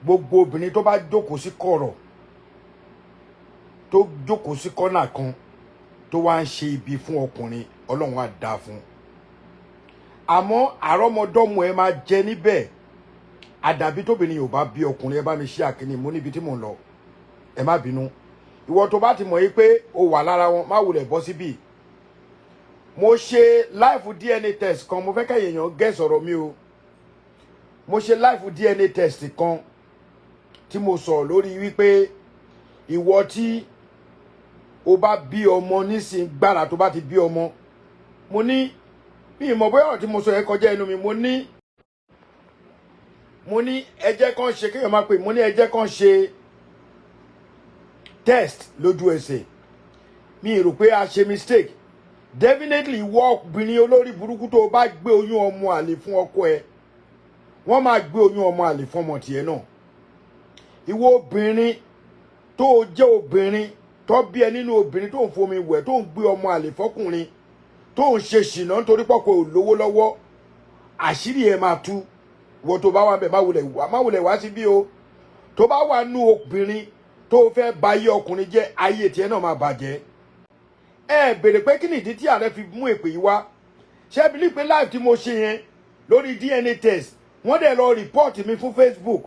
gbogbo obìnrin tó bá jókòó sí kọ̀rọ̀ tó jókòó sí kọ́nà kan tó wá ń ṣe ibi fún ọkùnrin Ọlọ́run á dá fún àmọ́ àrọ́mọdọ́mọ ẹ máa jẹ níbẹ̀ àdàbí tóbìnrin yóò bá bí ọkùnrin ẹ bá mi ṣe àkíní mo níbi tí mò ń lọ ẹ má bínú ìwọ tó bá ti mọ̀ yí pé o wà lára wọn má wulẹ̀ bọ́ síbí mo ṣe live DNA test kan mo fẹ́ kẹ́yìn èèyàn gẹ́ sọ̀rọ̀ mi o mo ṣe live DNA test kan tí mo sọ lórí wípé ìwọ tí o bá bí ọmọ nísìn gbára tó bá ti bí ọmọ mo ní bí ìmọ̀ bóyá ọ̀rọ̀ tí mo sọ yẹn kọjá ẹnu mi mo ní ẹjẹ́ kan ṣe kéèyàn máa pè mo ní ẹjẹ́ kan ṣe test lójú ẹsẹ̀ mi rò pé a ṣe mistake definitely ìwọ obìnrin olórí burúkú tó o bá gbé oyún ọmọ àlè fún ọkọ ẹ wọ́n máa gbé oyún ọmọ àlè fún ọmọ tiẹ̀ náà ìwọ obìnrin tó o jẹ́ obìnrin tó bí ẹ nínú obìnrin tó ń fomi wẹ̀ tó ń gbé ọmọ àlè fọkùnrin tó ń ṣe ṣìnà nítorí pọ̀ pé ò lówó lọ́wọ́ àṣírí ẹ máa tú wọ́n tó bá wà bẹ̀ má wulẹ̀ wá síbí o tó bá wà nú obìnrin tó fẹ́ ba ayé ọkùnrin jẹ́ ayé tiẹ̀ náà máa bàjẹ́ ẹ bèrè pé kí nìdí tí ààrẹ fi mú èpè yìí wá ṣé bí pé live tí mo ṣe yẹn lórí DNA test wọ́n dẹ̀ lọ report mi fún Facebook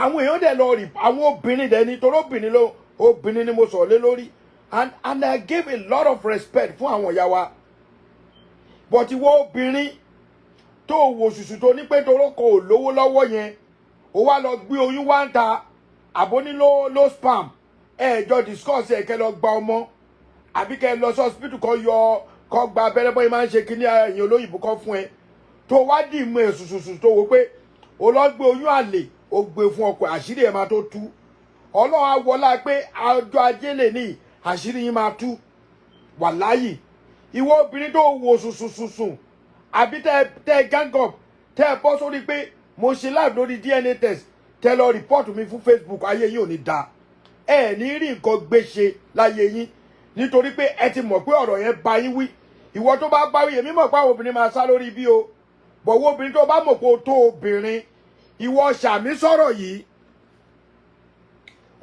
àwọn èèyàn dẹ̀ lọ rí àwọn obìnrin dẹ̀ ni torí obìnrin ni mo sọ̀rọ̀ lé lórí and I gave a lot of respect fún àwọn ìyá wa but ìwọ obìnrin tó wò ṣùṣù tó ní pé torókò ò lówó lọ́wọ́ yẹn ó wá lọ gbé oyún wá ń ta àbóní ló spam ẹ̀ẹ́jọ́ discuss ẹ̀ kẹ́ lọ gba ọmọ àbí kẹ́ lọ sí hospital kọ́ gba abẹ́rẹ́ bọ́yìí máa ń ṣe kíní ẹ̀yìn olóyìnbó kan fún ẹ tó wá dì mú ẹ̀ ṣùṣùṣù tó wò pé ó lọ gbé oyún àlè ó gbé fún ọkọ àṣírí ẹ̀ máa tó tú ọlọ́run á wọlá pé ọjọ́ ajé lè ní àṣírí yín máa tú wàláyì ìwọ obìnrin tó wò ṣùṣùṣùṣù àbí tẹ́ gang up tẹ́ bọ́ sórí pé mo ṣe live lórí DNA test tẹ́ lọ report mi fún Facebook ayé yín ò ní da ẹ ní rí nǹkan gbéṣe láyé yín nítorí pé ẹ ti mọ̀ pé ọ̀rọ̀ yẹn bá yín wí ìwọ tó bá wí èmi mọ̀ pé àwọn obìnrin máa sá lórí bí o bọ̀wọ́ obìnrin tó bá mọ̀ pé o tó obìnrin ìwọ ṣàmì sọ̀rọ̀ yìí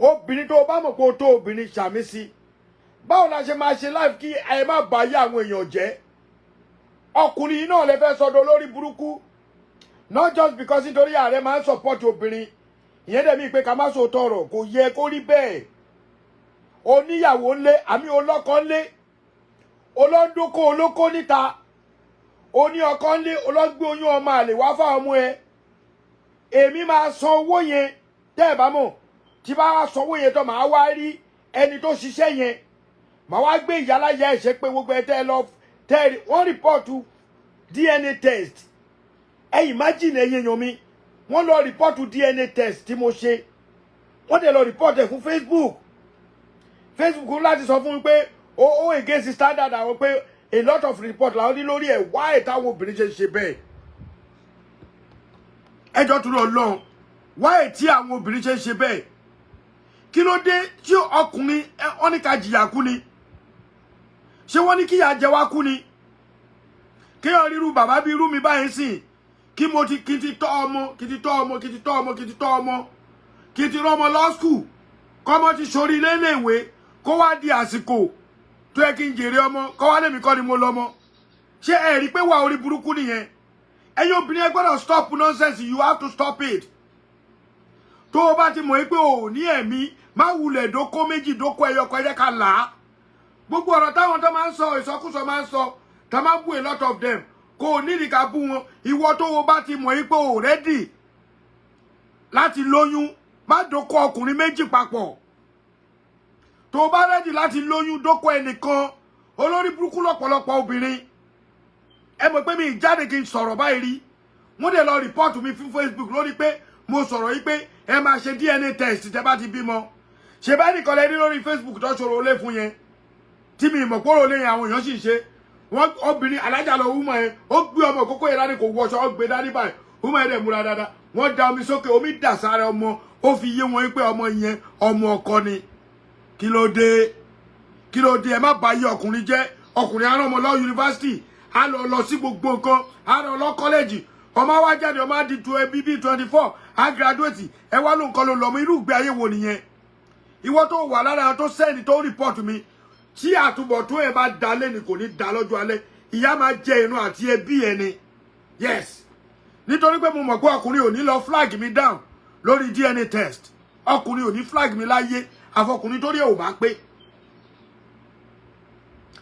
obìnrin tó bá mọ̀ pé o tó obìnrin ṣàmì sí báwo la ṣe máa ṣe live kí ẹ má bà ayé àwọn èèyàn jẹ́ ọkùnrin yìí náà lè fẹ́ sọdọ̀ lórí burúkú not just because nítorí ààrẹ máa ń support obìnrin ìyẹn dẹ̀ mí pé ká má sọ tọrọ kò yẹ kó rí bẹ́ẹ̀ oníyàwó ńlé àmì olọ́kọ ńlé olóńdókó olóko níta oní ọkọ ńlé olọ́gbé oyún ọmọ àlè wá fáwọn ọmọ ẹ èmi máa san owó yẹn tẹ́ ẹ bá mọ̀ tí bá san owó yẹn tó máa wá rí ẹni tó ṣiṣẹ́ yẹn màá wá gbé ìyálàyà ẹ̀ṣẹ́ pé gbogbo ẹ tẹ́ ẹ lọ tẹ́ wọ́n rìpọ́ọ̀tù DNA test ẹ imagine ẹ̀yin èèyàn mi wọ́n lọ rìpọ́ọ̀tù DNA test tí mo ṣe wọ́n dẹ̀ lọ rìpọ́ọ̀tù ẹ̀ fún Facebook láti sọ fún mi pé ó against standard àwọn pé a lot of report làwọn ní lórí ẹ̀ why táwọn obìnrin ṣe bẹ́ẹ̀ ẹjọ́ tó lọ lọ́hùn why tí àwọn obìnrin ṣe bẹ́ẹ̀ kí ló dé tí ọkùnrin wọ́n ní ká jìyà kú ni ṣé wọ́n ní kíyà jẹ wá kú ni kéèyàn ríru bàbá bí irú mi báyìí sìn kí n ti tọ́ ọmọ kí n ti rọ́mọ law school kọ́mọ ti sórí iléèwé kó wá di àsìkò tó yẹ kí n jèrè ọmọ kọ́ wá lèmi kọ́ ni mo lọ́mọ ṣé ẹ rí pé wà orí burúkú nìyẹn ẹ̀yin obìnrin ẹ gbọ́dọ̀ stop nonsense you have to stop it tó o bá ti mọ̀ pé o ò ní ẹ̀mí má wulẹ̀ dókó méjì dókó ẹyọkọ ẹjẹ́ ká là á gbogbo ọ̀rọ̀ táwọn tó máa ń sọ ìsọkúsọ máa ń sọ tá máa ń bú a lot of them kò nídìí ká bú wọn ìwọ tó o bá ti mọ̀ pé o ready láti lóyún má dókó ọkùnrin méjì papọ̀ tó o bá ready láti lóyún dókó ẹnìkan olórí burúkú lọ́pọ̀lọpọ̀ obìnrin ẹ mọ̀ pé mi ìjáde kí n sọ̀rọ̀ báyìí rí wọ́n dẹ̀ lọ rìpọ́ọ̀tù mi fún Facebook lórí pé mo sọ̀rọ̀ yìí pé ẹ máa ṣe DNA test tẹ́ bá ti bímọ ṣe bá nìkan lẹ́ni lórí Facebook tó ṣòro olé fún yẹn tí mi ìmọ̀ pọ́rọ̀ olé yẹn àwọn èèyàn sì ṣe wọ́n obìnrin alájà lọ wúmọ̀ yẹn ó gbé ọmọ kókó yẹn dání kò wọṣọ ó gbé dání báyìí wúmọ̀ yẹn dẹ̀ múra dáadáa wọ́n da omi sókè omi dà sára ọmọ ó fi yé wọn pé ọmọ yẹn ọmọ ọkọ ni kí ló dé ẹ má bà yé ọkùnrin jẹ́ ọkùnrin arán ọmọ lọ yunifásitì á lọ sí gbogbo nǹkan á lọ kọ́lẹ́jì ọmọ wa jáde ọmọ á di 24 á graduate ẹ wá ló nǹkan ló lọ mọ irú ìgbé ayé wo nìyẹn ìwọ tó wà lára tó sẹ́ni tó report mi tí àtúbọ̀tún ẹ̀ bá dalé ni kò ní da lọ́jọ́ alẹ́ ìyá máa jẹ inú àti ẹbí ẹni yes nítorí pé mo mọ̀ pé ọkùnrin ò ní lọ flag mi down lórí DNA test ọkùnrin ò ní flag mi láyé àfọkùnrin tó rí ẹ̀ ò bá pé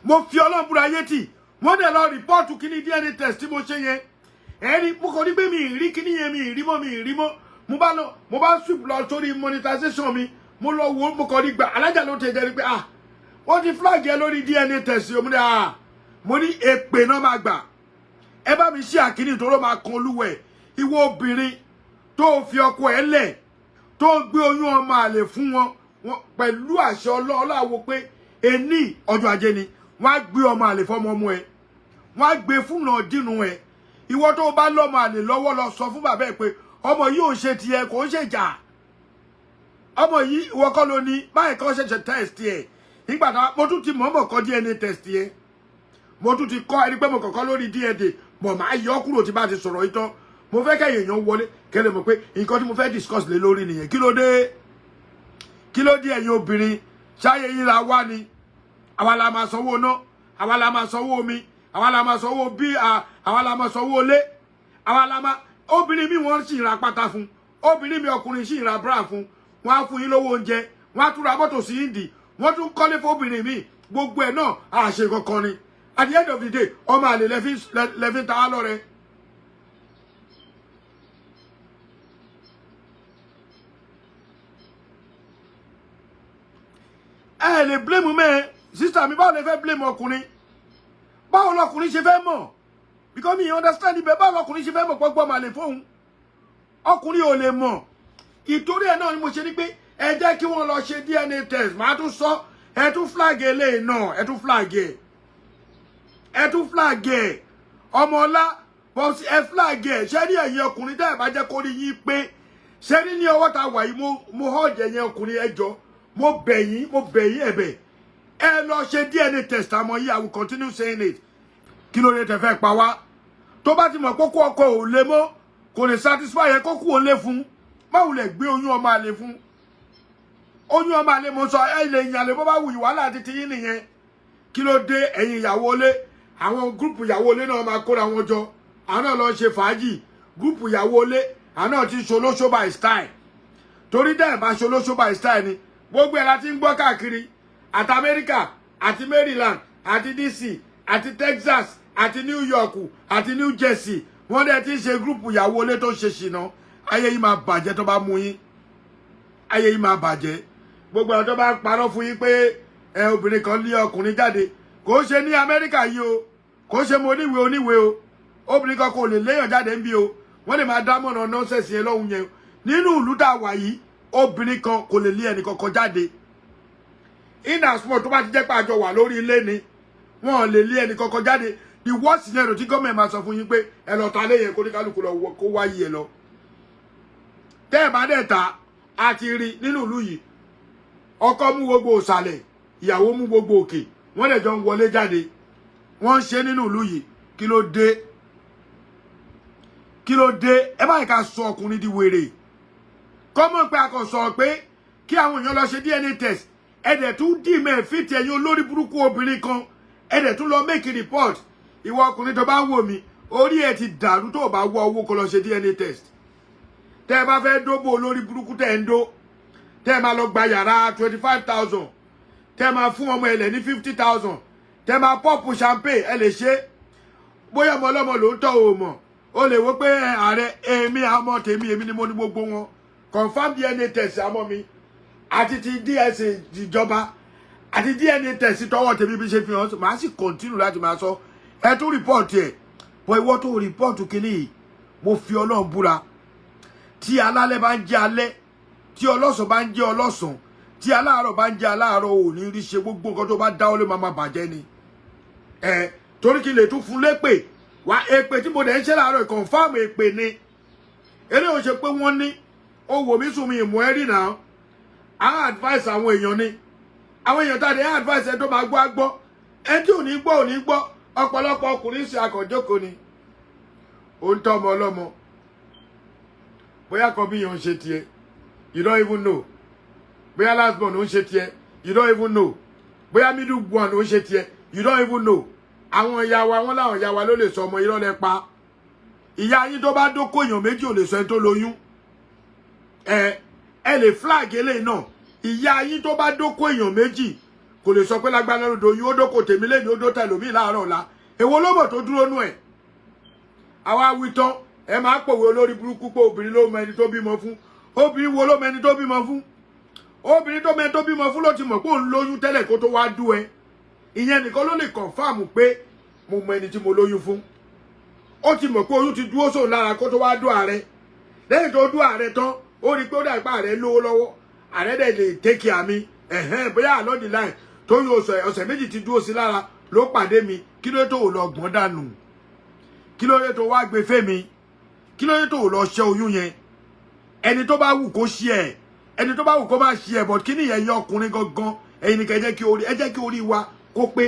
mo fi Ọlọ́run búra ayé tì wọ́n dẹ̀ lọ rìpọ́ọ̀tù kíní DNA test tí mo ṣe yẹn ẹni mo kàn ní pé mi ì rí kíní yẹn mi ì rí mọ́ mo bá sweep lọ sórí monetization mi mo lọ wo mo kàn ní gbà alájà ló tẹ̀ jẹ́ pé wọ́n ti flag ẹ lórí DNA test yìí mo ní èpè náà máa gbà ẹ bá mi ṣe àkíní tó ló máa kan olúwẹ̀ ìwọ obìnrin tó fi ọkọ ẹ lẹ̀ tó gbé oyún ọmọ àlè fún wọn pẹ̀lú àṣẹ ọlọ́wọ́ pé ení ọjọ́ ajé ni wọ́n á gbé ọmọ àlè fọmọ ọmọ ẹ wọ́n á gbé fún náà dínú ẹ ìwọ tó bá lọ́mọ àlè lọ́wọ́ lọ sọ fún bàbá ẹ pé ọmọ yìí ò ṣe tiẹ̀ kò ń ṣèjà ọmọ yìí ìwọ kọ́ ló ní báyìí kan ṣẹ̀ṣẹ̀ test ẹ nígbà tá mo tún ti mọ̀ọ́mọ̀ kọ́ DNA test ẹ mo tún ti kọ́ ẹni pé mo kọ̀kọ́ lórí DNA mo máa yọ kúrò tí bá ti sọ̀rọ̀ yìí tán mo fẹ́ kẹ́yìn èèyàn wọlé kẹ́lẹ́ mọ̀ pé nǹkan tí mo fẹ́ discuss lé lórí nìyẹn kí ló dé ẹ̀yin obìnrin ṣáyé yín la wá ni àwa la máa sanwó ná àwa la máa sanwó omi àwa la máa sanwó bí àwa la máa sanwó ilé àwa la máa obìnrin mi wọ́n sì ra pátá fún obìnrin mi ọkùnrin sì ra bra fún wọ́n á fún yín lówó oúnjẹ wọ́n á tún ra mọ́tò sí ìdí wọ́n tún kọ́lé fún obìnrin mi gbogbo ẹ̀ náà àṣe kankan ni at the end of the day ọmọ àlè lẹ́fín ta á lọ́rẹ́. ẹ lè blame mẹ́ sister mi báwo lè fẹ́ blame ọkùnrin báwo lọkùnrin ṣe fẹ́ mọ̀ because mi understand ibẹ̀ báwo lọkùnrin ṣe fẹ́ mọ̀ pọ́gbọ́n mà lè fóun ọkùnrin ò lè mọ̀ ìtorí ẹ̀ náà ni mo ṣe ní pé ẹ jẹ́ kí wọ́n lọ ṣe DNA test màá tún sọ ẹ tún flag eléyìí náà ẹ tún flag ẹ ọmọ ọlá bọ́sí ẹ flag ẹ ṣé ní ẹ̀yin ọkùnrin tẹ́ ẹ̀ bá jẹ́ kó rí yín pé ṣé ní ọwọ́ ta wà yìí mo họ́ọ̀jẹ̀ yẹn ọkùnrin ẹjọ́ mo bẹ̀ yín ẹ̀bẹ̀ ẹ lọ ṣe DNA test àmọ́ yìí I will continue saying it kí ló lè tẹ̀ fẹ́ pa wá tó bá ti mọ̀ kókó ọkọ ò lè mọ́ kò lè satisfy yẹn kókó ò lè fún báwo lè gbé oyún ọmọ àlè fún oyún ọmọ àlè mo sọ ẹ lè yàn lè bó bá wù wàhálà àti tiyín nìyẹn kí ló dé ẹ̀yin ìyàwó ilé àwọn gúrùpù ìyàwó ilé náà máa kóra wọn jọ àwọn náà lọ ṣe fàájì gúrùpù ìyàwó ilé àwọn náà ti ṣolóṣó by style torí dẹ́ bá ṣolóṣó by style ni gbogbo ẹ̀ láti ń gbọ́ káàkiri àti Amẹ́ríkà àti Maryland àti DC àti Texas àti New York àti New Jersey wọ́n dẹ̀ ti ṣe gúrùpù ìyàwó ilé tó ṣe ṣìnà ayé yìí máa bàjẹ́ tó bá mú yín ayé yìí máa bàjẹ́ gbogbo àwọn tó bá parọ́ fún yín pé obìnrin kan lé ọkùnrin jáde kò ṣe ní Amẹ́ríkà yìí o kò ṣe mo oníwèé o obìnrin kan kò lè léèyàn jáde ń bí o wọ́n lè máa dámọ̀nà nọ́ọ̀sẹ̀sì yẹn lọ́hùn yẹn nínú ìlú tá a wà yìí obìnrin kan kò lè lé ẹnì kankan jáde in as much tó bá ti jẹ́ pé àjọ wà lórí ilé ni wọ́n lè lé ẹnì kankan jáde the worst scenario tí gọ́ọ̀mẹ̀ máa sọ fún yín pé ẹ lọ ta léyìn kó ní kálukú lọ kó wáyé ẹ lọ tẹ́ ẹ̀ bá dẹ̀ ta a ti rí nínú ìlú yìí ọkọ mú gbogbo òsàlẹ̀ ìyàwó mú gbogbo òkè wọ́n dẹ̀ jọ ń wọlé jáde wọ́n ń ṣe nínú ìlú yìí kí ló dé ẹ báyìí ká sọ ọkùnrin di wèrè kọ́mọ̀ pé a kò sọ pé kí àwọn èèyàn lọ ṣe DNA test ẹ̀dẹ̀ tún dì mẹ́ fìtì ẹ̀yin olórí burúkú obìnrin kan ẹ̀dẹ̀ tún lọ make report ìwọ ọkùnrin tó bá wò mí orí ẹ̀ ti dàrú tó bá wọ owó kó lọ ṣe DNA test tẹ́ ẹ bá fẹ́ dóbò olórí burúkú tẹ́ ẹ ń dó tẹ́ ẹ máa lọ gba yàrá 25,000 tẹ́ ẹ máa fún ọmọ ẹlẹ̀ ní 50,000 tẹ́ ẹ máa pọ́ọ̀pù champagne ẹ lè ṣe bóyá ọmọ ọlọ́mọ ló ń tọ́ o mọ̀ o lè wo pé ààrẹ èmi àmọ́ tèmi èmi ni mo ní gbogbo wọn confam DNA test àmọ́ mi àti ti DS ìjọba àti DNA test tọwọ́ tèmi bí ṣe fi hàn màá sì continue láti máa sọ ẹ tún report ẹ bọ ìwọ tó report kìíní yìí mo fi Ọlọ́run búra tí alálẹ̀ bá ń jẹ́ alẹ́ tí ọlọ́sàn bá ń jẹ́ ọlọ́sàn tí aláàárọ̀ bá ń jẹ́ aláàárọ̀ ò ní rí ṣe gbogbo nǹkan tó bá dáwọ́ lé máa bàjẹ́ ni torí kí lè tún fún lépè wá èpè tí mo dẹ̀ ń ṣe láàárọ̀ confam èpè ni eré ò ṣe pé wọ́n ní ó wò mí sùn mi ìmọ̀ ẹ́ rí náà àwọn advice àwọn èèyàn ni àwọn èèyàn tàbí advice ẹ tó máa gbọ́ agbọ́ ẹ tí ò ní gbọ́ ọ̀pọ̀lọpọ̀ ọkùnrin ṣe àkànjókòó ni ó ń tọ́ ọmọ ọlọ́mọ bóyá kan bí yàn ń ṣe tiẹ̀ you don't even know bóyá last born ó ń ṣe tiẹ̀ you don't even know bóyá middle born ó ń ṣe tiẹ̀ you don't even know àwọn ìyá wa wọn láwọn ìyá wa ló lè sọ ọmọ irọ́ lẹ pa ìyá yín tó bá dókó èèyàn méjì ò lè sọ ẹni tó lóyún ẹ lè flag eléyìí náà ìyá yín tó bá dókó èèyàn méjì kò lè sọ pé lágbára lódò oyún ó dókó tèmi lẹ́yìn ó dó tẹlòmíì láàárọ̀ ọ̀la èwo ló mọ̀ tó dúró nú ẹ̀ àwa wí tán ẹ máa pòwe olórí burúkú pé obìnrin ló mọ ẹni tó bímọ fún obìnrin wo ló mọ ẹni tó bímọ fún obìnrin tó mọ ẹni tó bímọ fún ló ti mọ̀ pé òun lóyún tẹ́lẹ̀ kó tó wá dú ẹ ìyẹn nìkan ló lè confirm pé mo mọ ẹni tí mo lóyún fún ó ti mọ̀ pé oyún ti dúró sóun lára kó tó wá dú ààrẹ lẹ́yìn tó dú ààrẹ tán ó rí pé ó dàgbà ààrẹ lówó lọ́wọ́ ààrẹ dẹ̀ lè take àmì bóyá along the line tó yún ọ̀sẹ̀ méjì ti dúró sí lára ló pàdé mi kí ló tó lọ gbọ́n dànù kí ló dé tó wá gbé fẹ́ mi kí ló dé tó lọ ṣe oyún yẹn ẹni tó bá wù kó ṣe ẹ ẹni tó bá wù kó má ṣe ẹ but kí ni ìyẹn ọkùnrin gangan ẹ̀yin nìkan ẹ jẹ́ kí orí wa kó pé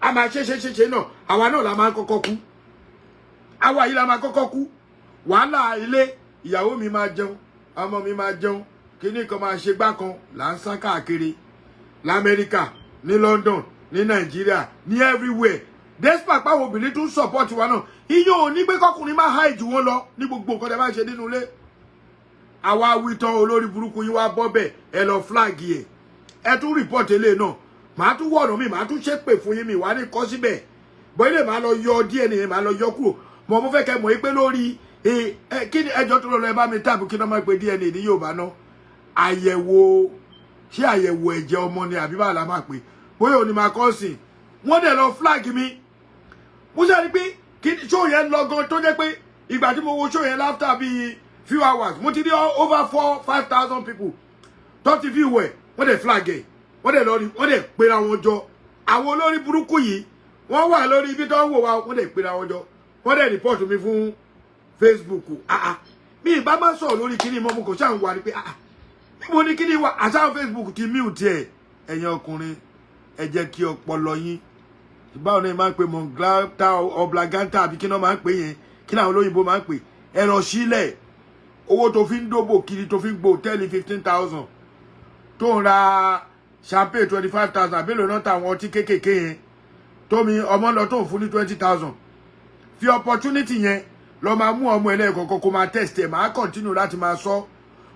a máa ṣe náà àwa náà la máa kọ́kọ́ kú àwa yìí la máa kọ́kọ́ kú wàhálà ilé ìyàwó mi máa jẹun ọmọ mi máa jẹun kíní kan máa ṣe gbá kan là ń sá káàkiri l'Amẹ́ríkà ní London ní Nàìjíríà ní everywhere despite páwọn obìnrin tún support wa náà iye ò ní pé kọkùnrin máa hide wọn lọ ní gbogbo nǹkan tẹ́ bá ṣe nínú ilé àwa wí tán olórí burúkú yín wá bọ́ bẹ̀ ẹ lọ flag ẹ tún report eléyìí náà màá tún wọ̀nà mi màá tún ṣépè fún yín mi wà ní kọ́ síbẹ̀ bọ́ ilé màá lọ yọ DNA yẹn màá lọ yọ kúrò mo fẹ́ kẹ́ mọ̀ pé lórí kí ni ẹjọ́ tó lọ ẹ bá mi tàbí kí ni wọ́n máa pe DNA ní Yorùbá náà àyẹ̀wò ṣé àyẹ̀wò ẹ̀jẹ̀ ọmọ ni àbí báwo la máa pè bóyá òní máa kọ́ sí wọ́n dẹ̀ lọ flag mi mo ṣe rí pé kí show yẹn lọ gan tó jẹ́ pé ìgbà tí mo wo show yẹn after bíi few hours mo ti rí over 4,000-5,000 people tó ti view ẹ̀ wọ́n dẹ̀ flag ẹ̀ wọ́n dẹ̀ pera wọn jọ àwọn olórí burúkú yìí wọ́n wà lórí ibi tó ń wò wá wọ́n dẹ̀ pera wọn jọ wọ́n dẹ̀ report mi fún Facebook mi ìbá má sọ̀rọ̀ lórí kíní mọ́ mo kò ṣáà ń wà ní pé níbo ni kíní wà àṣà Facebook ti mute ẹ̀ ẹ̀yin ọkùnrin ẹ jẹ́ kí ọpọlọ yín báwo ni máa ń pè monglata oblaganta àbí kí náà máa ń pè yẹn kí náà olóyìnbó máa ń pè ẹ̀rọ sílẹ̀ owó tó fi ń dóbò kiri tó fi ń gbó hòtẹ́ẹ̀lì 15,000 tó ń ra champagne 25,000 àbẹ́lò náà táwọn ọtí kéékèèké yẹn tómi ọmọ lọ tó ń fún ní 20,000 fi opportunity yẹn lọ máa mú ọmọ ẹlẹ́ẹ̀kọ̀ọ̀kan kó máa test ẹ̀ máa continue láti máa sọ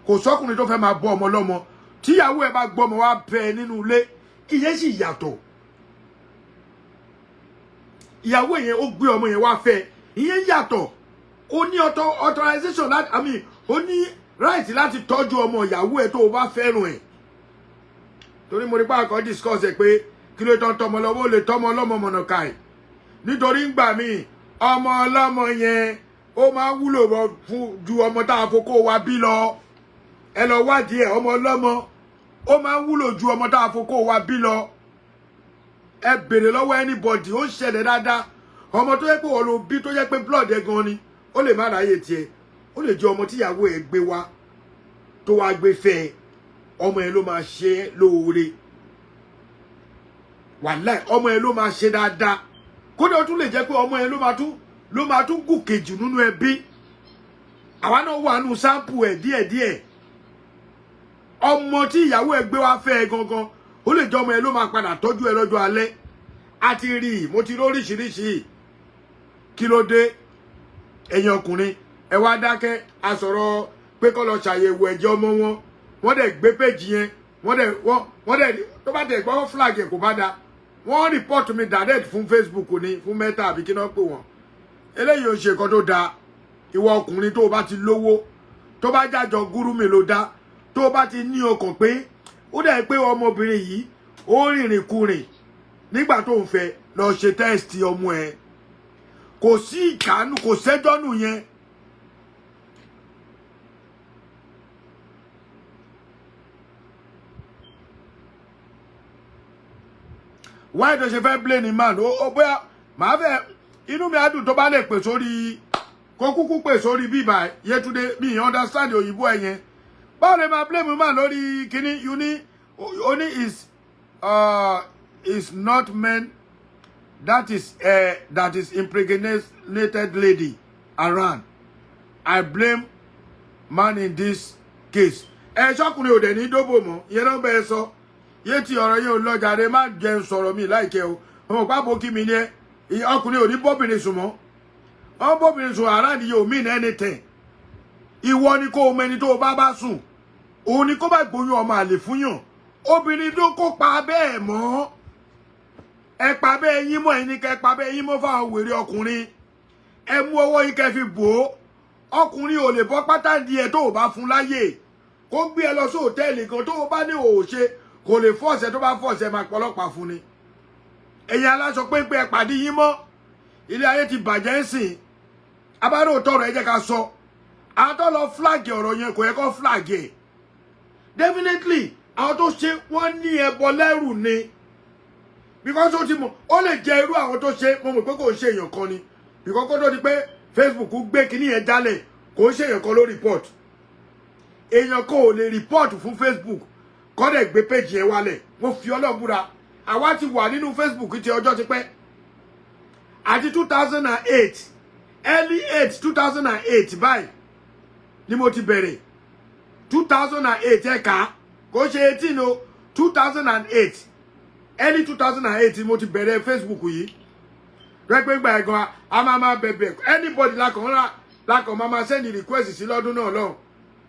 kò sọ́kùnrin tó fẹ́ máa bọ́ ọmọ lọ́mọ tíyàwó ẹ̀ bá gbọ́mọ wá bẹ́ẹ̀ nínú ilé ìyẹn sì yàtọ̀ ìyàwó yẹn ó gbé ọmọ yẹn wá fẹ́ ìyẹn yàtọ̀ ó ní authorization láti ó ní right láti tọ́jú ọmọ ìyàwó ẹ̀ tó o bá fẹ́ràn ẹ̀ torí mo rí pa àkọ́ discuss ẹ̀ pé kí ló tán tọmọ lọ́wọ́ lè tọmọ ọlọ́mọ mọ̀nà káì nítorí ń gbà mí ọmọ ọlọ́mọ yẹn ó máa wúlò fún ju ọmọ tá a fokó wa bí lọ ẹ lọ wádìí ẹ̀ ọmọ ọlọ́mọ ó máa wúlò ju ọmọ tá a fokó wa bí lọ ẹ bèrè lọ́wọ́ anybody ó ń ṣẹlẹ̀ dáadáa ọmọ tó yẹ pé wọ́n ló bí tó yẹ pé blood ẹ gan ni ó lè má ráyè tiẹ̀ ó lè jẹ́ ọmọ tíyàwó ẹ̀ gbé wá tó wá gbé fẹ́ ọmọ ẹ̀ ló máa ṣe lóore wàláì ọmọ ẹ̀ ló máa ṣe dáadáa kódà ó tún lè jẹ́ pé ọmọ ẹ̀ ló máa tún gòkè jù nínú ẹbí àwa náà wà nù sáǹpù ẹ̀ díẹ̀díẹ̀ ọmọ tí ìyàwó ẹ̀ gbé wá fẹ́ gangan ó lè jẹ́ ọmọ ẹ̀ ló máa padà tọ́jú ẹ lọ́jọ́ alẹ́ a ti rí mo ti rí oríṣiríṣi kí ló dé ẹ̀yin ọkùnrin ẹ wá dákẹ́ a sọ̀rọ̀ pé kó lọ ṣàyẹ̀wò ẹ̀jẹ̀ ọmọ wọ́n dẹ̀ gbé péjì yẹn wọ́n dẹ̀ tó bá tẹ̀ gbọ́ flag ẹ̀ kò bá da wọ́n report mi direct fún Facebook ni fún Meta àbí kí náà pè wọ́n eléyìí ò ṣe nǹkan tó da ìwọ ọkùnrin tó o bá ti lówó tó bá jájọ gúrú mi ló dá tó o bá ti ní ọkàn pé ó dẹ̀ pé ọmọbìnrin yìí ó rìnrìn kurìn nígbà tó ń fẹ́ lọ ṣe test ọmọ ẹ̀ kò sí ìkànnù kò sẹ́jọ́nù yẹn why do ṣe fẹ́ blame ni man ó bóyá màá fẹ́ inú mi á dùn tó bá lè pè sórí kó kúkú pè sórí bíbá Yétúndé mi understand òyìnbó ẹ̀ yẹn báwo lè máa blame man lórí kíní only is not meant that is impregnated lady around. I blame man in this case. Ṣọkùnrin ò dẹ̀ ní dóbò mọ́, ìyẹn náà bẹ́ẹ̀ sọ. Yé tí ọ̀rọ̀ yẹn ò lọ jàre má jẹ́ sọ̀rọ̀ mi láìkẹ́ o. Ọmọ pápó kí mi ní ẹ, ọkùnrin ò ní bóbìnrin sùn mọ́. Wọ́n bóbìnrin sùn around yìí ò mean anything. Ìwọ ni kó o mẹni tó o bá sùn. Òun ni kó bá gbóyún ọmọ àlè fún yàn. Obìnrin tó kó pa bẹ́ẹ̀ mọ́. Ẹ pa bẹ́ẹ̀ yín mọ́ ẹni kẹ́ pa bẹ́ẹ̀ yín mọ́ fáwọn wèrè ọkùnrin. Ẹ mú ọwọ́ yín kẹ́ fi bò ó. Ọkùnrin ò lè bọ́ pátá di ẹ tó o bá fún láyè. Kó gbé ẹ lọ sí hòtẹ́ẹ̀lì kan tó o bá ní òò ṣe kò lè fọ́ọ̀sẹ̀ tó bá fọ́ọ̀sẹ̀ máa pọlọ́pàá fún ni. Ẹ̀yin aláṣọ péńpé ẹ pàdé yín mọ́. Ilé ayé ti bàjẹ́ ń sìn. Abáró tọrọ ẹ jẹ́ ká sọ. Àwọn tó lọ flag ọ̀rọ̀ yẹn kò yẹ kó flag ẹ̀. Definitely àwọn tó ṣe wọ́n ní ẹbọ lẹ́rù ni. Because ó ti mọ̀ ó lè jẹ́ irú àwọn tó ṣe mo mọ̀ pé kò ń ṣe èèyàn kan ni. Because kó tó di pé Facebook gbé kíní yẹn jálẹ̀ kò ń ṣe èèyàn kan ló report. Èèyàn kan ò lè report fún Facebook kó dẹ̀ gbé page yẹn wálẹ̀. Mo fi Ọlọ́run búra. Àwa ti wà nínú Facebook ti ọjọ́ ti pẹ́. Àti 2008 early 2008 báyìí ni mo ti bẹ̀rẹ̀ 2008 ẹ̀ka kò ṣe 18 o 2008 early 2008 mo ti bẹ̀rẹ̀ Facebook yìí rẹ́gbẹ́gbà ẹ̀gan a máa bẹ̀bẹ̀ anybody lákàn máa send request sí lọ́dún náà lọ́hùn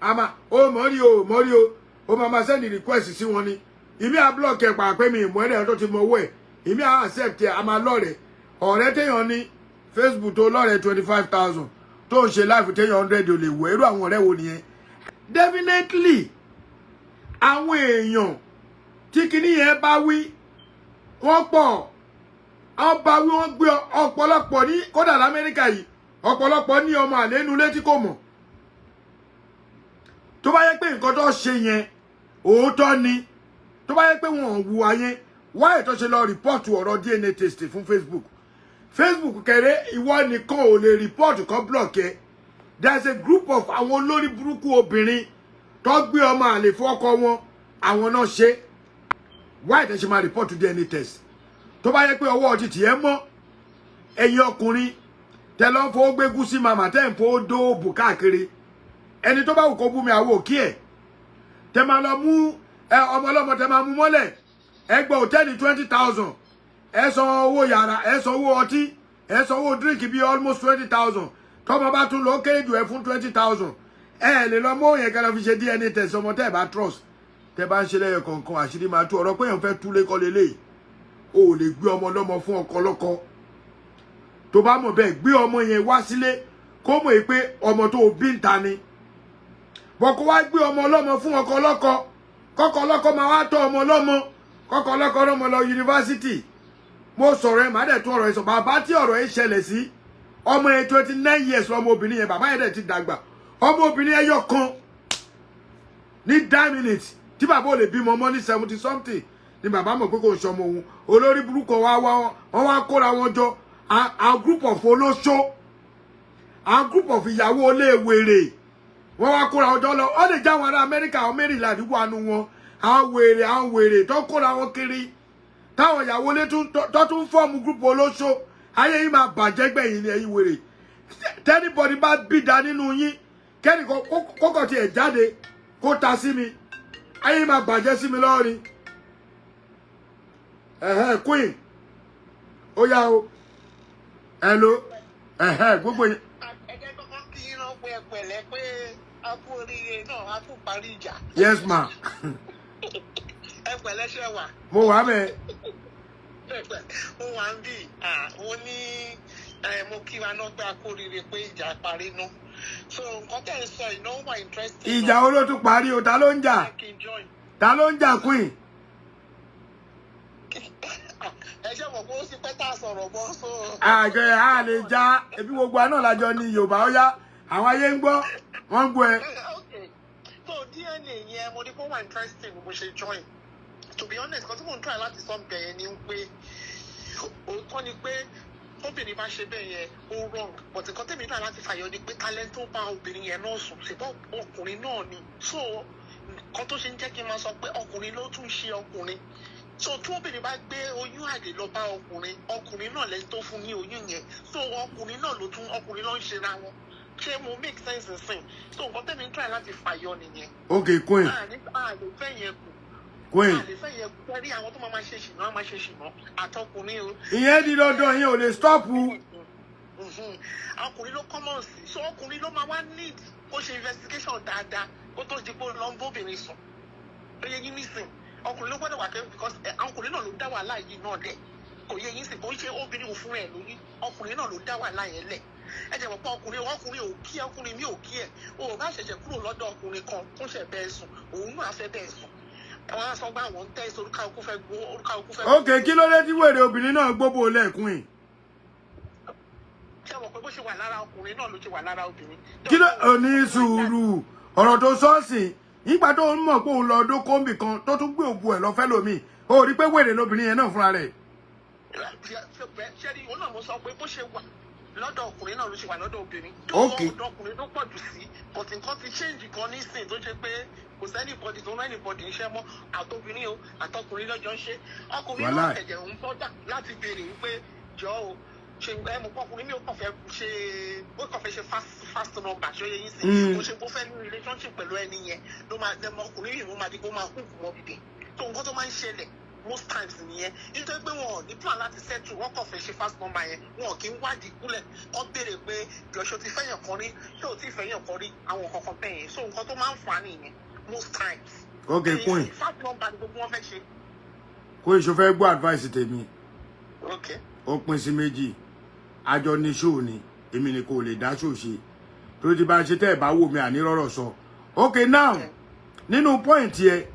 a máa ó mọ́rí o ó máa send request sí wọn ni ìmí à block ẹ̀ pàpẹ́ mi ìmọ̀ ẹ̀rẹ́ tó ti mọ owó ẹ̀ ìmí à accept ẹ̀ a máa lọ́rẹ̀ ọ̀rẹ́ téèyàn ní Facebook tó lọ́rẹ̀ 25,000 tó ń ṣe live téèyàn 100 ò lè wọ irú àwọn ọ̀rẹ́ wo nìyẹn. Definitely àwọn èèyàn tí kinní yẹn bá wí wọ́n pọ̀ wọ́n bá wí wọ́n gbé ọ̀pọ̀lọpọ̀ ní kódà l'Amẹ́ríkà yìí ọ̀pọ̀lọpọ̀ ní ọmọ àlénú létí kò mọ̀ tó bá yẹ pé nǹkan tó ṣe yẹn òótọ́ ni tó bá yẹ pé wọn ò wùwà yẹn wáyé tó ṣe lọ rìpọ́ọ̀tù ọ̀rọ̀ DNA test fún Facebook kẹrẹ ìwọ nìkan ò lè rìpọ́ọ̀tù kan block ẹ. There's a group of àwọn olórí burúkú obìnrin tó gbé ọmọ àlè fún ọkọ wọn àwọn náà ṣe why tẹ́ ṣe máa report DNA test tó bá yẹ pé ọwọ́ ti tiẹ̀ mọ́ ẹ̀yin ọkùnrin tẹ́ lọ fowó gbé gúsí màmá tẹ́ ń fowó dóòbù káàkiri ẹni tó bá wù kó bú mi àwọ̀ kí ẹ̀ tẹ́ máa lọ mú ọmọ ọlọ́mọ tẹ́ máa mú mọ́lẹ̀ ẹ gbọ́ hòtẹ́ẹ̀lì 20,000 ẹ san owó yàrá ẹ san owó ọtí ẹ san owó drink bíi almost 20,000 tọ́mọ bá tún lọ kéré jù ẹ fún 20,000 ẹ lè lọ mọ́ yẹn kẹ́lọ́ fi ṣe DNA test ọmọ tẹ́ ẹ bá trust tẹ́ bá ń ṣe lẹ́yìn kọ̀ọ̀kan àṣírí máa tú ọ̀rọ̀ pé èèyàn fẹ́ túlé kọ́ lélẹ̀ o ò lè gbé ọmọ lọ́mọ fún ọkọ lọ́kọ tó bá mọ̀ bẹ́ẹ̀ gbé ọmọ yẹn wá sílé kó mọ̀ pé ọmọ tó bí ń ta ni bọ́ kó wá gbé ọmọ lọ́mọ fún ọkọ lọ́kọ kọ́kọ́ lọ́kọ máa wá tọ́ ọmọ lọ́mọ kọ́kọ́ lọ́kọ lọ́mọ lọ yunifásitì mo sọ̀rọ̀ ẹ má dẹ̀ tún ọ̀rọ̀ ẹ sọ bàbá tí ọ̀rọ̀ ẹ ṣẹlẹ̀ sí ọmọ yẹn 29 years ọmọbìnrin yẹn bàbá yẹn dẹ̀ ti dàgbà ọmọbìnrin ẹyọ kan ní 10 minutes tí bàbá ò lè bímọ mọ́ ní 70 something ni bàbá mọ̀ pé kò ń ṣọmọ òun olórí burúkú wọ́n wá kóra wọn jọ a group of olóṣó a group of ìyàwó oléwèrè wọ́n wá kóra wọn jọ lọ ó lè já wọn ará Amẹ́ríkà àwọn Maryland wà nù wọn àwọn wèrè tó kóra wọn kiri táwọn ìyàwó lé tó tún fọ́ọ̀mù group olóṣó ayé yìí máa bàjẹ́ gbẹ̀yìn ní ẹ̀yin wèrè tẹ́nibọ̀dì bá bìdá nínú yín kẹ́ni kókò tiẹ̀ jáde kó ta sí mi ayé yìí máa bàjẹ́ sí mi lọ́rin queen ó yá o hello gbogbo yẹn. ẹgbẹ́ kọ́kọ́ kí iná pé ẹ̀pẹ̀lẹ́ pé a kú oríire náà a kú parí ìjà. Yes ma. ẹ̀pẹ̀lẹ́ ṣe wà. Mo wà mẹ́. Mo wà ń bì mo ní mo kí wa náà pé a kú oríire pé ìjà parí nú. So nǹkan tẹ̀ ń sọ ìnáwó wà interesting. Ìjà wo ló tún parí o ta ló ń jà? Ta ló ń jà queen? Ẹ ṣe mọ̀ pé ó sì pẹ́ tá a sọ̀rọ̀ bọ́ so. Àjọ ẹ̀ á lè já ebi gbogbo àná lájọ ní Yorùbá ó yá àwọn ayé ń gbọ́ wọ́n ń gbọ́ ẹ. So DNA yẹn mo ní kó wà interesting bó ṣe join. To be honest kan tí mò ń try láti sọ bẹ̀yẹn ni pé òótọ́ ni pé obìnrin bá ṣe bẹ́ẹ̀ yẹn ó wrong but nǹkan tẹ̀mí náà láti fàyọ ni pé talent tó bá obìnrin yẹn náà sùn ṣùgbọ́n ọkùnrin náà ni so nǹkan tó ṣe ń jẹ́ kí n máa sọ pé ọkùnrin ló tún ṣe ọkùnrin so tí obìnrin bá gbé oyún àlè lọ bá ọkùnrin náà lẹ́yìn tó fún ní oyún yẹn so ọkùnrin náà ọkùnrin ló ń ṣe ra wọn ṣé mo make sense nsìn so nǹkan tẹ́mi ń try láti fàyọ nìyẹn. Okay, Queen. àlè fẹ́ yẹn kù. Queen. àlè fẹ́ yẹn kù rí àwọn tó máa ṣe ṣìnà máa ṣe ṣìnà àtọkùnrin o. ìyẹn di dandan yẹn ò lè stop. ọkùnrin ló common sí so ọkùnrin ló máa wá need kó ṣe investigation dáadáa kó tó di pé ó lọ ń bóbìnrin sùn ó yẹ yín nísìn ọkùnrin ló gbọ́dọ̀ wà kẹ́ because ọkùnrin náà ló dá wàhálà yìí náà lẹ̀ kò yẹ yín sìn kò ń ṣe obìnrin ò fún ẹ̀ lórí ọkùnrin náà ló dá wàhálà yẹn lẹ̀ ẹ jẹ́ pọ̀ ọkùnrin ò kí ẹ ọkùnrin mi ò kí ẹ o ò bá ṣẹ̀ṣẹ̀ kúrò lọ́dọ̀ ọkùnrin kan tó ṣẹ̀ bẹ́ẹ̀ sùn òun náà fẹ́ bẹ́ẹ̀ sùn àwọn aṣọ gbà wọ́n tẹ́ ìṣe orúkọ fẹ́ gbó. Ok, kí ló dé tí wèrè obìnrin náà gbóbò lẹ́ẹ̀kún yìí. ṣé wọ́n pé bó ṣe wà lára ọkùnrin náà ló ṣe wà lára obìnrin. kí ló ní sùúrù ọ̀rọ̀ tó sọ́ọ̀sì nígbà tó ń mọ̀ pé òun lọ ọdún kóńbì kan tó tún gbé òbu ẹ̀ lọ fẹ́ lómi ó rí pé wèrè lóbìnrin yẹn náà fúnra rẹ̀. ṣẹ́ni òun náà mo sọ pé bó ṣe wà lọ́dọ̀ ọkùnrin náà ló ṣe wà lọ́dọ̀ obìnrin. Ok. tó ọkùnrin ló pọ̀ jù sí but nǹkan ti change kan nísìn tó ṣe pé kò sẹ́ni bọ́dì tó rẹ́ni bọ́dì ń ṣẹ́ mọ́ àtọkùnrin o àtọkùnrin lọ́jọ́ ń ṣe ọkùnrin náà ẹ̀jẹ̀ ń bọ́dà láti béèrè wípé jọ o ṣe ẹ mọ̀ ọkùnrin mi ò kàn fẹ́ ṣe fast number ṣó yẹ yín sí mo ṣe kó fẹ́ ní relationship pẹ̀lú ẹni yẹn ló máa dẹ́mọ ọkùnrin yìí ló máa di kó máa kúkú mọ́ bìbí tó nǹkan tó máa ń ṣẹlẹ̀ most times nìyẹn nítorí pé wọn ò ní plan láti settle wọn kàn fẹ́ ṣe fast number yẹn wọn kì í wádìí kúlẹ̀ wọn béèrè pé jọ̀ṣọ́ ti fẹ́yàn kan rí ṣé ò tí ì fẹ́yàn kan rí àwọn kankan bẹ́ẹ̀ yẹn so nǹkan tó máa ń fà á nìyẹn most times. Okay, Queen. fast number ni gbogbo wọn fẹ́ ṣe. Queen, ṣo fẹ́ gbọ́ advice tèmi. Okay. ó pín sí méjì àjọ ní ṣóò ni èmi ni kò lè dá ṣóò ṣe tó ti bá ṣe tẹ́ ẹ̀ bá wò mí àní rọ́rọ̀ sọ. Okay, now nínú point yẹ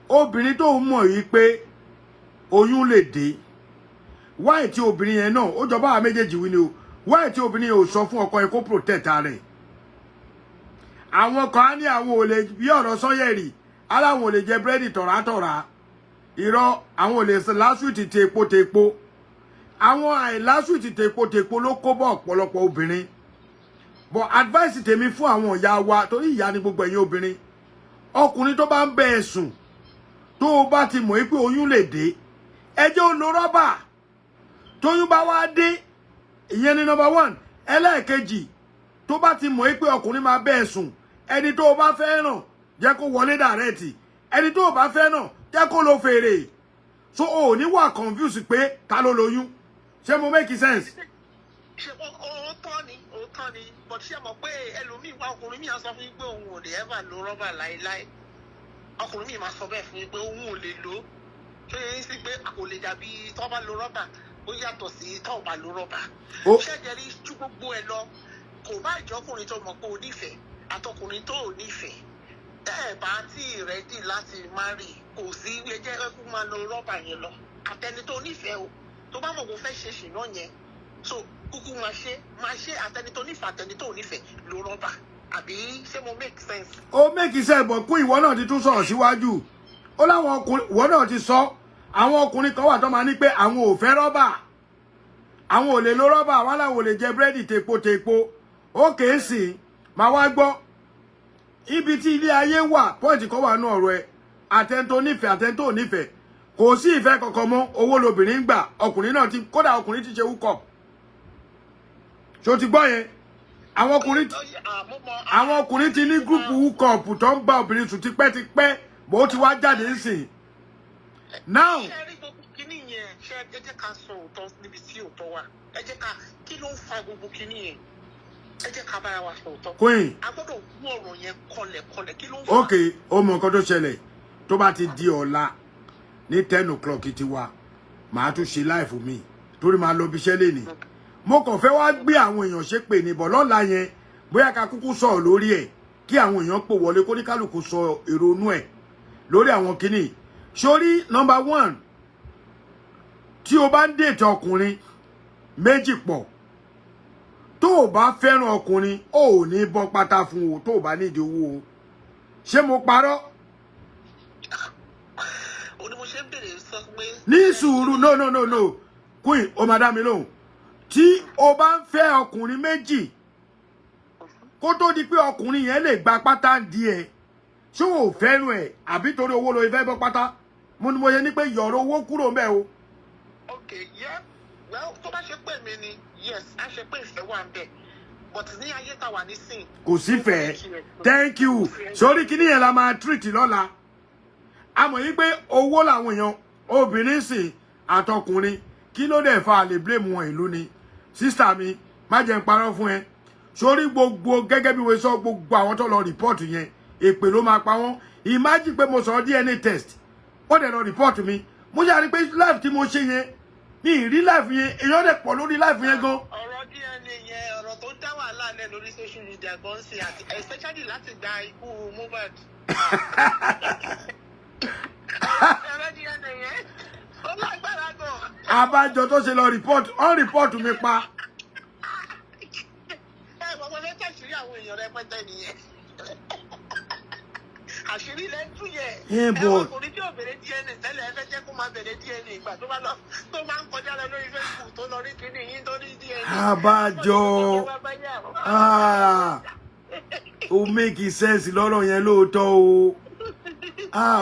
obìnrin tó ń mọ̀ yìí pé oyún lè dé wáì tí obìnrin yẹn náà ó jọba àwọn méjèèjì wí ni o wáì tí obìnrin yẹn ò sọ fún ọkọ yẹn kó protect rẹ̀. àwọn kan á ní àwọn ò lè bí ọ̀rọ̀ Sanyẹ̀rì aláwọn ò lè jẹ búrẹ́dì tọ̀rátọ̀rá irọ́ àwọn ò lè lásùtì tepo tepo àwọn àìlásùtì tepo tepo ló kó bọ́ ọ̀pọ̀lọpọ̀ obìnrin but advice tèmi fún àwọn ìyá wa torí ìyá ni gbogbo ẹ̀yin obìnrin ọkùnrin tó bá ń bẹ ẹ sùn tó o bá ti mọ̀ pé oyún lè dé ẹ jẹ́ ó lo rọ́bà tóyún bá wá dé ìyẹn ni number one ẹlẹ́ẹ̀kejì tó bá ti mọ̀ pé ọkùnrin máa bẹ ẹ sùn ẹni tó o bá fẹ́ ràn jẹ́ kó wọlé dàrẹ́ẹ̀tì ẹni tó o bá fẹ́ ràn jẹ́ kó lo fèrè so o ò ní wà confuse pé ta ló lóyún ṣé mo make sense. ṣe òótọ́ ni but ṣé mọ̀ pé ẹlòmíì wá ọkùnrin mi á sọ fún yín pé òun ò lè ever lo rọ́bà láéláé ọkùnrin mi máa sọ bẹ́ẹ̀ fún yín pé òun ò lè lo ṣé yẹn sí pé kò lè dàbí tó bá lo rọ́bà ó yàtọ̀ sí tó bá lo rọ́bà ṣẹ́jẹ̀ rí ju gbogbo ẹ lọ kò bá ìjọkùnrin tó mọ̀ pé ò nífẹ̀ẹ́ àtọkùnrin tó ò nífẹ̀ẹ́ tẹ́ ẹ̀ bá tí ì rẹ́dì láti marry kò sí ẹjẹ́ ẹkú máa lo rọ́bà yẹn lọ àtẹni tó nífẹ̀ẹ́ o tó bá mọ̀ kó fẹ́ ṣe ṣìnà yẹn so kúkú máa ṣe àtẹni tó nífẹ̀ẹ́ àtẹni tó nífẹ̀ẹ́ lo rọ́bà àbí ṣé mo make sense. ó make sense bọ̀ kún ìwọ náà ti tún sọ̀rọ̀ síwájú ó láwọn ọkùnrin ìwọ náà ti sọ àwọn ọkùnrin kan wà tó máa ní pé àwọn ò fẹ́ rọ́bà àwọn ò lè lo rọ́bà àwọn aláwọ̀ lè jẹ búrẹ́dì tepo tepo ó kèé sì máa wá gbọ́ ibi tí ilé ayé wà pọ́ìntì kan wà nú ọ̀rọ̀ ẹ àtẹ́ntó nífẹ̀ẹ́ àtẹ́ntó nífẹ̀ẹ́ kò sí ìfẹ́ kankan mọ́ owó lobìnrin gbà ọkùnrin náà ti kódà ọkùnrin ti ṣe wúkọ̀ ṣó ti gbọ́ yẹn àwọn ọkùnrin ti ní gúrùpù wúkọ̀ọ̀pù tó ń bá obìnrin sùn tipẹ́tipẹ́ bó ti wá jáde nísìn now. ṣe rí gbogbo kínní yẹn ṣe ẹ jẹ́ ká sọ òótọ́ níbi tí òótọ́ wà ẹ jẹ́ ká kí ló ń fa gbogbo kínní yẹn ẹ jẹ́ ká bára wa sọ òótọ́. Queen a gbọ́dọ̀ wú ọ̀rọ̀ yẹn kọlẹ̀kọlẹ̀ kí ló ń fa. ok ó mọ nǹkan tó ṣẹlẹ̀ tó bá ti di ọ̀la ní 10 o'clock ti wa màá tún ṣe láìfù mi torí máa lọ bí iṣẹ́ lè ní mo kàn fẹ́ wá gbé àwọn èèyàn ṣe pè ní bọ̀ lọ́la yẹn bóyá ká kúkú sọ̀rọ̀ lórí ẹ̀ kí àwọn èèyàn pò wọlé kó ní kálukú sọ èrònú ẹ̀ lórí àwọn kinní sórí number one tí o bá ń dètè ọkùnrin méjì pọ̀ tó o bá fẹ́ràn ọkùnrin o ò ní bọ́ pátá fún o tó o bá nídìí owó o ṣé mo parọ́. ó ní mo ṣe ń bèrè sọ pé. ní sùúrù no Queen o máa dá mi lóhùn tí o bá ń fẹ́ ọkùnrin méjì kó tó di pé ọkùnrin yẹn lè gba pátá di ẹ ṣé o fẹ́ràn ẹ̀ àbí torí owó lo ìfẹ́ bọ́ pátá. mo ní mo yẹ ní pé yọ̀rọ̀ owó kúrò ńbẹ̀ o. Okay, yeah. Well, tó bá ṣe pé mi ni, yes, a ṣe pé ìfẹ́ wà ńbẹ̀. But ní ayé tá wà nísìn. Kò sífẹ̀ẹ́. Thank you. Sórí kíní yẹn la máa treat lọ́la. A mọ̀ yí pé owó làwọn èèyàn obìnrin sìn àtọkùnrin kí ló dẹ̀ fa lè blame wọn ìlú ni. Sister mi, má jẹ́ n parọ́ fún ẹ. Sórí gbogbo gẹ́gẹ́ bí wọ́n sọ gbogbo àwọn tó lọ report yẹn, èpè ló máa pa wọ́n. Imagine pé mo sọ DNA test. Wọ́n dẹ̀ lọ report mi. Mo ṣe àrí pé life tí mo ṣe yẹn ní ìrí life yẹn èèyàn dẹ̀ pọ̀ lórí life yẹn gan. Ọ̀rọ̀ DNA yẹn ọ̀rọ̀ tó dá wàhálà lẹ̀ lórí social media gan sí àti especially láti gba ikú Mohbad. Ọ̀rọ̀ DNA yẹn ó lágbára gan. Àbájọ tó ṣe lọ report on report mi pa. Bàbá fẹ́ tẹ̀sírí àwọn èèyàn rẹpẹtẹ nìyẹn. Àṣírí lẹ́ ń tú yẹn. Bọ̀. Ọkùnrin tí ò bèrè DNA tẹ́lẹ̀ ẹ fẹ́ jẹ́ kó máa bèrè DNA ìgbà tó máa ń kọjá lọ lórí Facebook tó lọ rí kíní yín tó rí DNA. Àbájọ. Ó make sense lọ́rọ̀ yẹn lóòótọ́ o.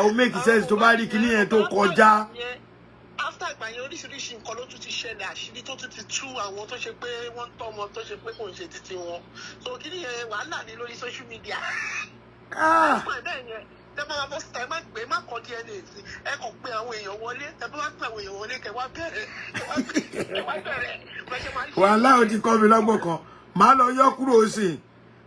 Ó make sense tó bá rí kíní yẹn tó kọjá. After ìgbà yẹn oríṣiríṣi nǹkan ló tún ti ṣẹlẹ̀ àṣírí tó tún ti tú àwọn tó ṣe pé wọ́n ń tọ́ ọmọ tó ṣe pé kò ń ṣe títí wọn. So kíní yẹn wàhálà ní lórí social media. Tẹ bá bọ́ síta ẹ má gbé má kọ DNA sí ẹ kàn pé àwọn èèyàn wọlé tẹ bá wá pé àwọn èèyàn wọlé kẹ wá bẹ̀rẹ̀. Wàhálà ò ti kọ́ mi lọ́gbọ̀n kan màá lọ yọ kúrò sí i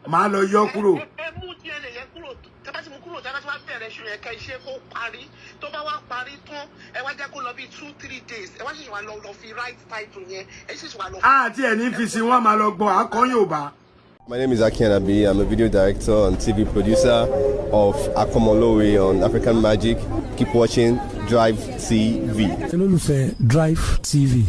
màá lọ yọ kúrò. Ẹ mú DNA yẹn kúrò tẹ bá ti mú kúrò tẹ bá ti wá bẹ̀rẹ̀ ṣù yẹn kẹ iṣẹ́ kó parí tó bá wá parí tán ẹ wá jẹ́ kó lọ bí 2-3 days ẹ wá ṣèṣì wá lọ fi right title yẹn ẹ ṣèṣì wá lọ. Àti ẹ̀ ní fi sí wọn máa lọ gbọ́ akọ́ Yorùbá. My name is Aki Anabi. I'm a video director and TV producer of Akomolowe on African Magic. Keep watching Drivetv. olólùfẹ́ Drivetv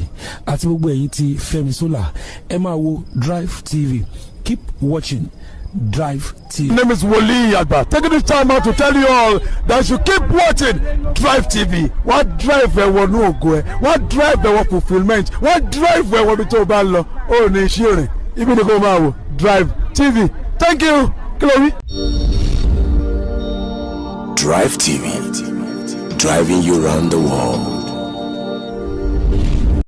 àti gbogbo ẹ̀yin tí Fẹ́mi Sola ẹ máa wo Drivetv. Keep watching Drivetv. My name is Wole Agba. Taking this time out to tell you all that you keep watching Drivetv. What drive ẹ̀wọ̀ ní ògo ẹ̀? What drive ẹ̀wọ̀ fulfilment? What drive ẹ̀wọ̀ bí tó bá lọ? Ó ní iṣẹ́ rìn. Ibi ni kò máa wò Drivetv. Thank you. Chloe. Drivetv, driving you around the world.